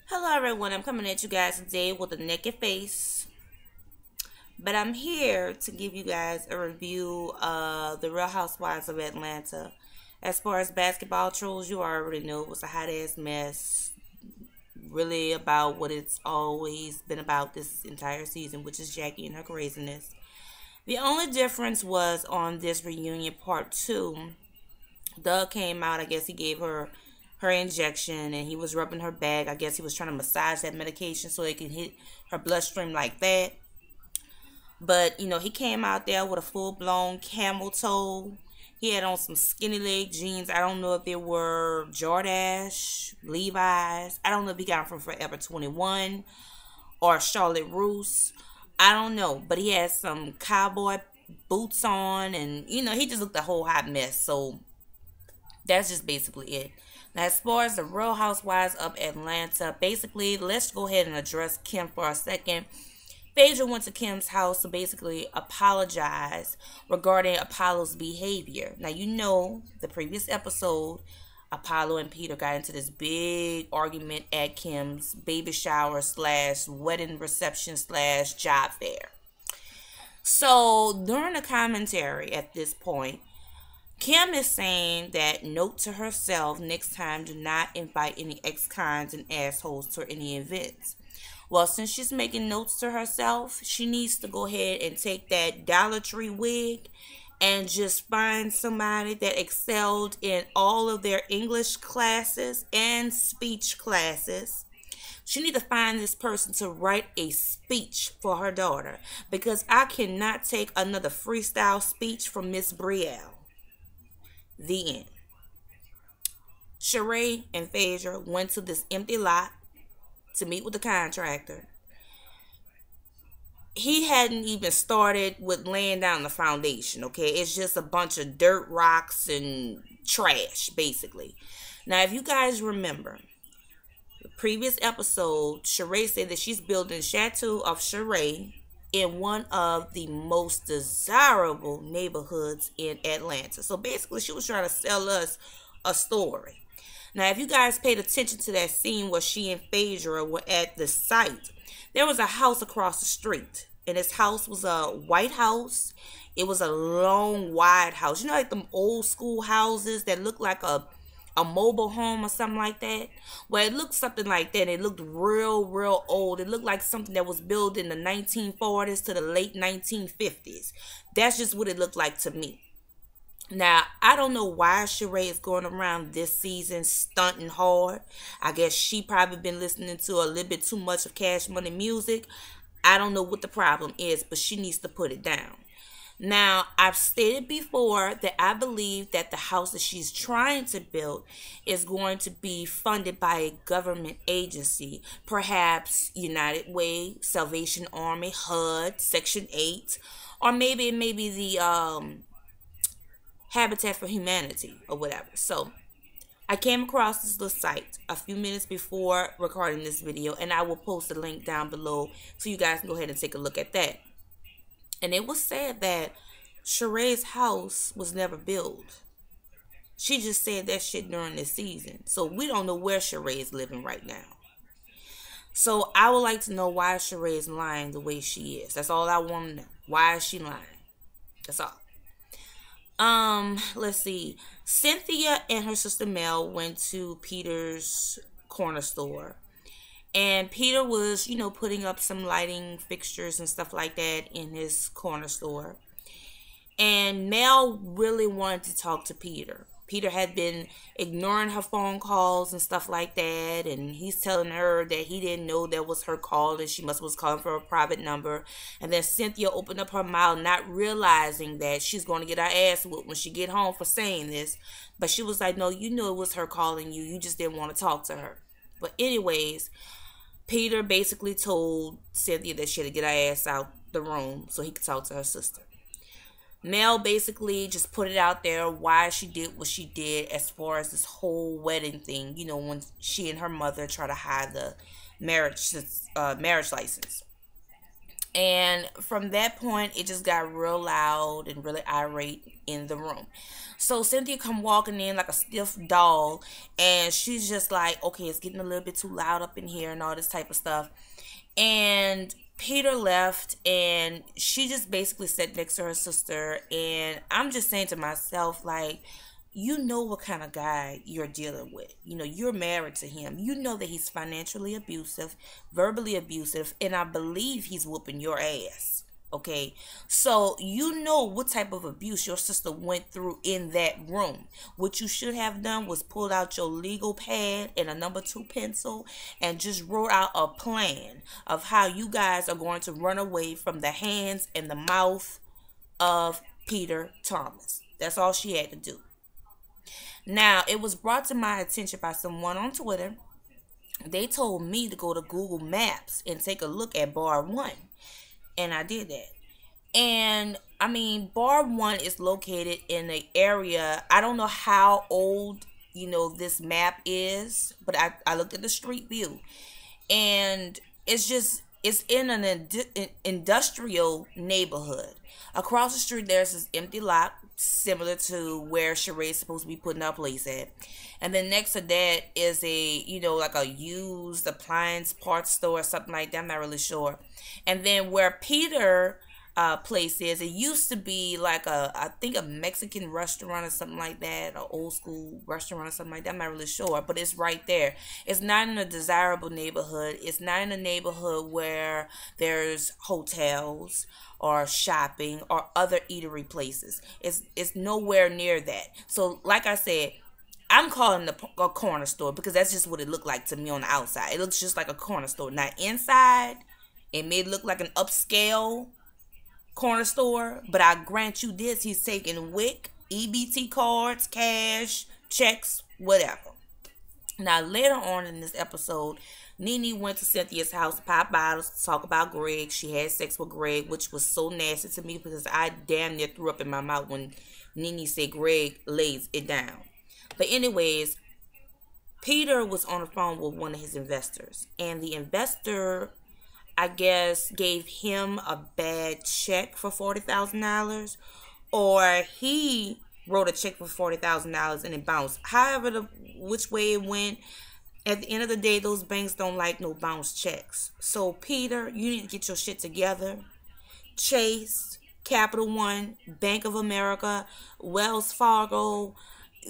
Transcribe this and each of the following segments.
Hello everyone, I'm coming at you guys today with a naked face. But I'm here to give you guys a review of the Real Housewives of Atlanta. As far as basketball trolls, you already know it was a hot ass mess. Really about what it's always been about this entire season, which is Jackie and her craziness. The only difference was on this reunion part 2. Doug came out. I guess he gave her injection and he was rubbing her back. I guess he was trying to massage that medication so it can hit her bloodstream like that. But he came out there with a full blown camel toe. He had on some skinny leg jeans. I don't know if they were Jordache, Levi's. I don't know if he got them from Forever 21 or Charlotte Russe. I don't know. But he had some cowboy boots on and he just looked a whole hot mess. So that's just basically it. Now, as far as the Real Housewives of Atlanta, basically, let's go ahead and address Kim for a second. Phaedra went to Kim's house to basically apologize regarding Apollo's behavior. Now, the previous episode, Apollo and Peter got into this big argument at Kim's baby shower / wedding reception / job fair. So, during the commentary at this point, Kim is saying that note to herself, next time do not invite any ex-cons and assholes to any events. Well, since she's making notes to herself, she needs to go ahead and take that Dollar Tree wig and just find somebody that excelled in all of their English classes and speech classes. She need to find this person to write a speech for her daughter, because I cannot take another freestyle speech from Miss Brielle. The end. Sheree and Phaedra went to this empty lot to meet with the contractor. He hadn't even started with laying down the foundation, okay? It's just a bunch of dirt, rocks, and trash, basically. Now, if you guys remember, the previous episode, Sheree said that she's building Chateau of Sheree in one of the most desirable neighborhoods in Atlanta. So basically, she was trying to sell us a story. Now, if you guys paid attention to that scene where she and Phaedra were at the site, there was a house across the street. And this house was a white house. It was a long, wide house. You know, like them old school houses that look like a mobile home or something like that. Well, it looked something like that. It looked real old. It looked like something that was built in the 1940s to the late 1950s. That's just what it looked like to me. Now, I don't know why Sheree is going around this season stunting hard. I guess she probably been listening to a little bit too much of Cash Money music. I don't know what the problem is, but she needs to put it down. Now, I've stated before that I believe that the house that she's trying to build is going to be funded by a government agency, perhaps United Way, Salvation Army, HUD, Section 8, or maybe the Habitat for Humanity or whatever. So, I came across this little site a few minutes before recording this video, and I will post a link down below so you guys can go ahead and take a look at that. And it was said that Sheree's house was never built. She just said that shit during this season. So we don't know where Sheree is living right now. So I would like to know why Sheree is lying the way she is. That's all I want to know. Why is she lying? That's all. Let's see. Cynthia and her sister Mel went to Peter's corner store. And Peter was, putting up some lighting fixtures and stuff like that in his corner store. And Mel really wanted to talk to Peter. Peter had been ignoring her phone calls and stuff like that. And he's telling her that he didn't know that was her call and she was calling for a private number. And then Cynthia opened up her mouth, not realizing that she's going to get her ass whooped when she get home for saying this. But she was like, no, you knew it was her calling you. You just didn't want to talk to her. But anyways, Peter basically told Cynthia that she had to get her ass out the room so he could talk to her sister. Mel basically just put it out there why she did what she did as far as this whole wedding thing. When she and her mother tried to hide the marriage license. And from that point, it just got real loud and really irate in the room. So Cynthia come walking in like a stiff doll, and she's just like, okay, it's getting a little bit too loud up in here and all this type of stuff. And Peter left, and she just basically sat next to her sister. And I'm just saying to myself, like, you know what kind of guy you're dealing with. You know, you're married to him. You know that he's financially abusive, verbally abusive, and I believe he's whooping your ass. Okay, so you know what type of abuse your sister went through in that room. What you should have done was pull out your legal pad and a number 2 pencil and just wrote out a plan of how you guys are going to run away from the hands and the mouth of Peter Thomas. That's all she had to do. Now, it was brought to my attention by someone on Twitter. They told me to go to Google Maps and take a look at Bar 1. And I did that. And, I mean, Bar 1 is located in an area, I don't know how old, this map is, but I looked at the street view. And it's in an industrial neighborhood. Across the street, there's this empty lot, similar to where Sheree's supposed to be putting her place at. And then next to that is like a used appliance parts store or something like that. I'm not really sure. And then where Peter place is, it used to be like I think a Mexican restaurant or something like that, or old school restaurant or something like that. I'm not really sure, but it's right there. It's not in a desirable neighborhood. It's not in a neighborhood where there's hotels or shopping or other eatery places. It's nowhere near that. So like I said, I'm calling it a corner store because that's just what it looked like to me on the outside. It looks just like a corner store. Now inside, it may look like an upscale corner store, but I grant you this, he's taking WIC, EBT cards, cash, checks, whatever. Now later on in this episode, Nene went to Cynthia's house to pop bottles to talk about Greg. She had sex with Greg, which was so nasty to me because I damn near threw up in my mouth when Nene said Greg lays it down. But anyways, Peter was on the phone with one of his investors, and the investor, I guess, gave him a bad check for $40,000, or he wrote a check for $40,000 and it bounced. However, which way it went, at the end of the day, those banks don't like no bounce checks. So, Peter, you need to get your shit together. Chase, Capital One, Bank of America, Wells Fargo,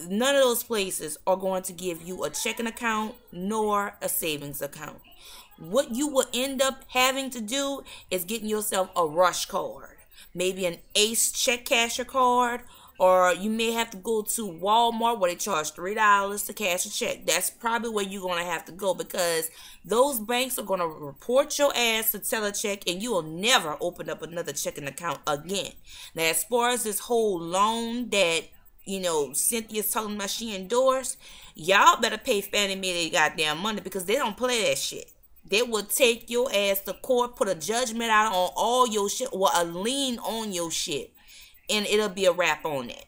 none of those places are going to give you a checking account nor a savings account. What you will end up having to do is getting yourself a rush card, maybe an Ace check casher card, or you may have to go to Walmart where they charge $3 to cash a check. That's probably where you're going to have to go, because those banks are going to report your ass to Telecheck and you will never open up another checking account again. Now, as far as this whole loan that Cynthia's talking about she endorsed, y'all better pay Fannie Mae their goddamn money, because they don't play that shit. They will take your ass to court, put a judgment out on all your shit, or a lien on your shit, and it'll be a wrap on it.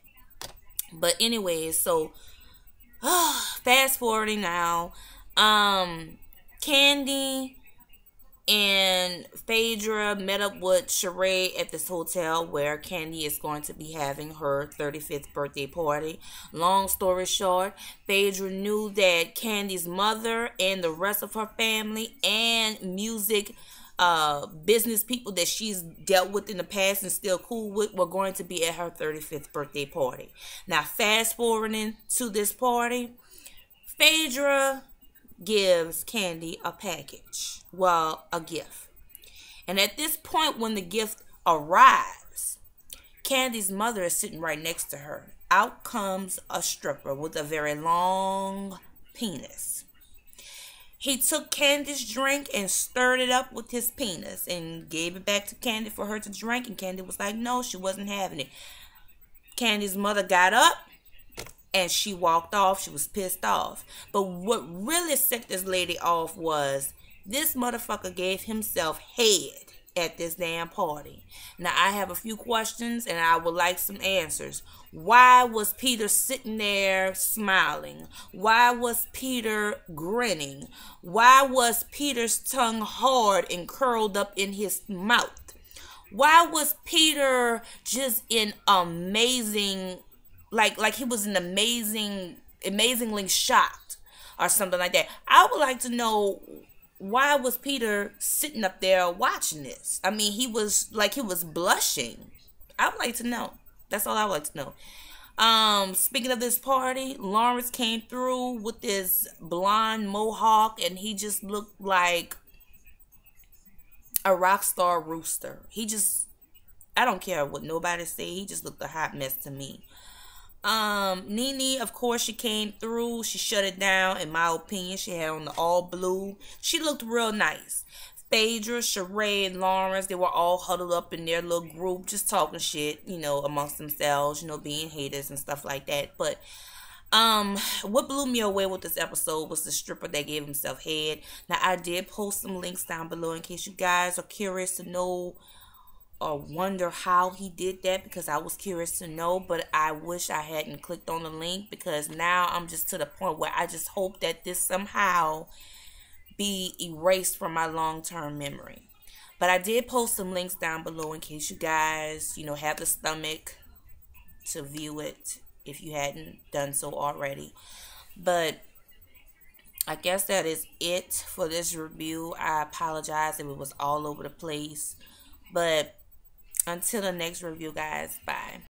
But anyways, so fast forwarding now, Candy and Phaedra met up with Sheree at this hotel where Candy is going to be having her 35th birthday party. Long story short, Phaedra knew that Candy's mother and the rest of her family and music business people that she's dealt with in the past and still cool with were going to be at her 35th birthday party. Now, fast forwarding to this party, Phaedra gives Candy a package. Well, a gift. And at this point, when the gift arrives, Candy's mother is sitting right next to her. Out comes a stripper with a very long penis. He took Candy's drink and stirred it up with his penis and gave it back to Candy for her to drink, and Candy was like, no, she wasn't having it. Candy's mother got up and she walked off. She was pissed off. But what really set this lady off was this motherfucker gave himself head at this damn party. Now, I have a few questions and I would like some answers. Why was Peter sitting there smiling? Why was Peter grinning? Why was Peter's tongue hard and curled up in his mouth? Why was Peter just in amazing, like he was an amazingly shocked or something like that? I would like to know, why was Peter sitting up there watching this? I mean, he was blushing. I would like to know. That's all I would like to know. Speaking of this party, Lawrence came through with this blonde mohawk, and he just looked like a rock star rooster. I don't care what nobody say, he just looked a hot mess to me. Nene, of course, she came through. She shut it down, in my opinion. She had on the all blue. She looked real nice. Phaedra, Sheree, and Lawrence, they were all huddled up in their little group, just talking shit, amongst themselves, being haters and stuff like that. But what blew me away with this episode was the stripper that gave himself head. Now, I did post some links down below in case you guys are curious to know or wonder how he did that, because I was curious to know, but I wish I hadn't clicked on the link, because now I'm just to the point where I just hope that this somehow be erased from my long-term memory. But I did post some links down below in case you guys, have the stomach to view it if you hadn't done so already. But I guess that is it for this review. I apologize if it was all over the place. But until the next review, guys, bye.